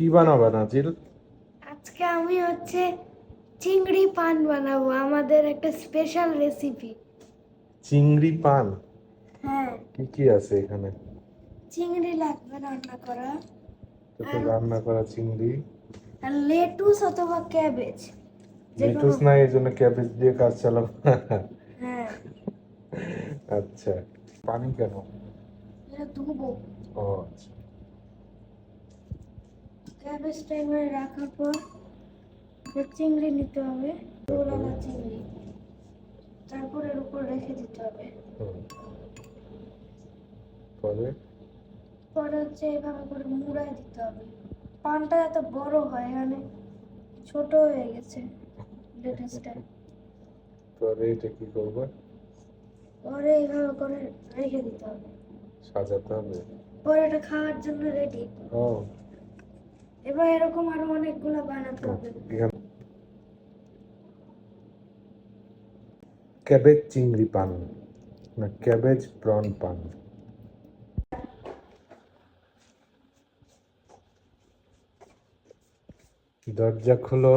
কি বানাবা নাজিল? আজকে আমি চিংড়ি পান বানাবো, আমাদের একটা স্পেশাল রেসিপি। চিংড়ি পান? হ্যাঁ, কি কি আছে এখানে? চিংড়ি লাগবে রান্না করা, তো আর রান্না করা চিংড়ি। আর লেটুস অথবা ক্যাবেজ, যে কোনো। লেটুস নাই, এই জন্য ক্যাবেজ দিয়ে কাজ চালাবো। হ্যাঁ, আচ্ছা, পানি কেন? এটা ধুবো। ও আচ্ছা। ক্যাবেজ টাইমে রাখার পর চিংড়ি নিতে হবে, ঝোলালা চিংড়ি, তারপর এর উপর রেখে দিতে হবে। হুম, পরে? পরে এভাবে করে মুড়াই দিতে হবে। পানটা এত বড় হয়, এখানে ছোট হয়ে গেছে লেটুসটা। পরে এটা কি করবো? পরে এইভাবে করে রেখে দিতে হবে। সাজাতে হবে? পরে এটা খাওয়ার জন্য রেডি। ও, এবার এরকম আরো অনেকগুলো বানাতে হবে। এখানে ক্যাবেজ চিংড়ি পান না ক্যাবেজ প্রন পান? দরজা খোলো।